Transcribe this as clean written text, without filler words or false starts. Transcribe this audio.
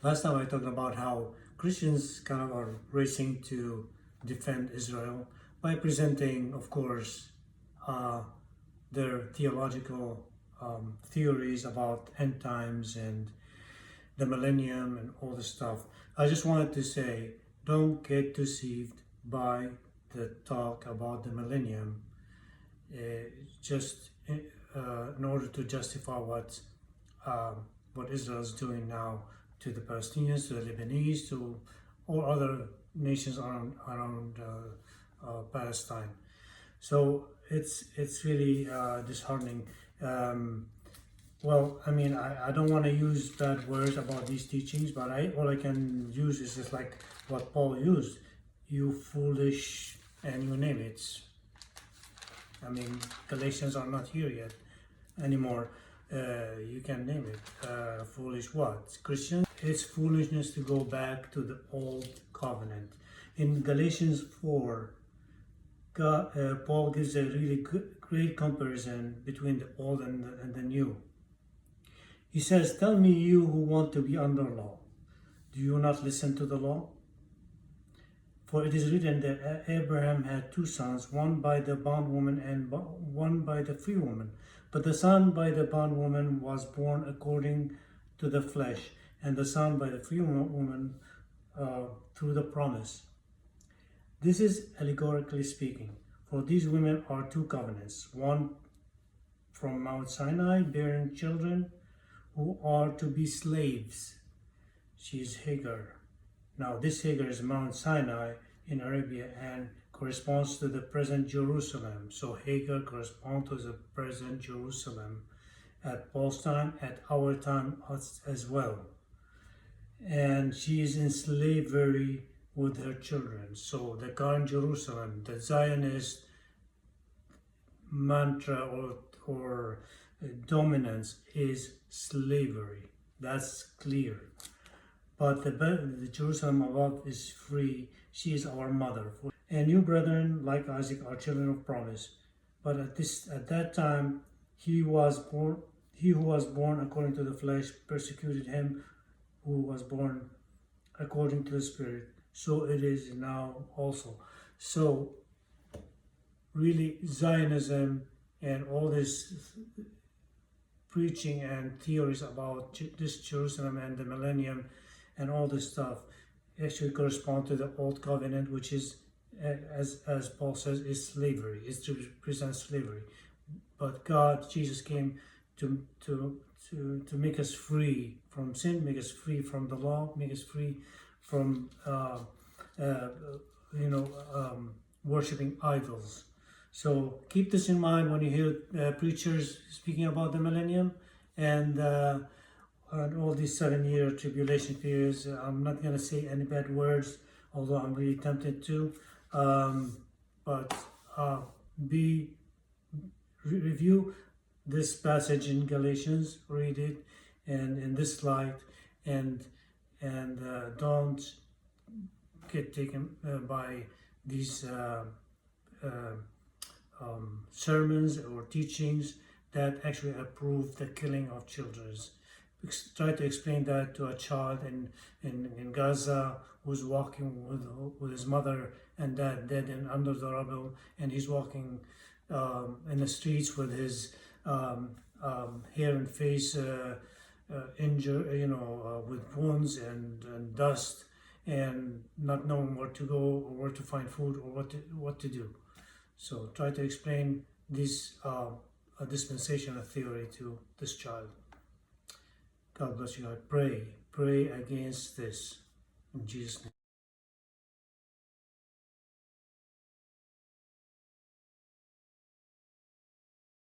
Last time I talked about how Christians kind of are racing to defend Israel by presenting, of course, uh, their theological theories about end times and the millennium and all this stuff. I just wanted to say, don't get deceived by the talk about the millennium just in order to justify what Israel is doing now to the Palestinians, to the Lebanese, to all other nations around Palestine. So it's really disheartening. Well, I mean, I don't want to use bad words about these teachings, but all I can use is just like what Paul used. You foolish, and you name it. I mean, Galatians are not here yet anymore. You can name it. Foolish what? Christians? It's foolishness to go back to the old covenant. In Galatians 4, Paul gives a really great comparison between the old and the new. He says, "Tell me, you who want to be under law, do you not listen to the law? For it is written that Abraham had two sons, one by the bondwoman and one by the free woman. But the son by the bondwoman was born according to the flesh, and the son by the free woman through the promise." This is allegorically speaking, for these women are two covenants, one from Mount Sinai, bearing children who are to be slaves. She is Hagar. Now, this Hagar is Mount Sinai in Arabia and corresponds to the present Jerusalem. So Hagar corresponds to the present Jerusalem at Paul's time, at our time as well. And she is in slavery with her children. So the current Jerusalem, the Zionist mantra or dominance is slavery. That's clear. But the Jerusalem above is free. She is our mother. And you, brethren, like Isaac, are children of promise. But at that time, he who was born according to the flesh persecuted him who was born according to the Spirit. So it is now also. So really, Zionism and all this preaching and theories about this Jerusalem and the millennium and all this stuff actually correspond to the old covenant, which is, as Paul says, is slavery. It represents slavery. But God, Jesus came to make us free from sin, make us free from the law, make us free from worshiping idols. So keep this in mind when you hear preachers speaking about the millennium and all these 7-year tribulation periods. I'm not going to say any bad words, although I'm really tempted to. But review this passage in Galatians, read it, and in this light, and don't get taken by these sermons or teachings that actually approve the killing of children. Try to explain that to a child in Gaza who's walking with his mother and dad dead and under the rubble, and he's walking in the streets with his hair and face injured, with wounds and dust, and not knowing where to go or where to find food or what to do. So try to explain this dispensational theory to this child. God bless you. I pray against this in Jesus' name.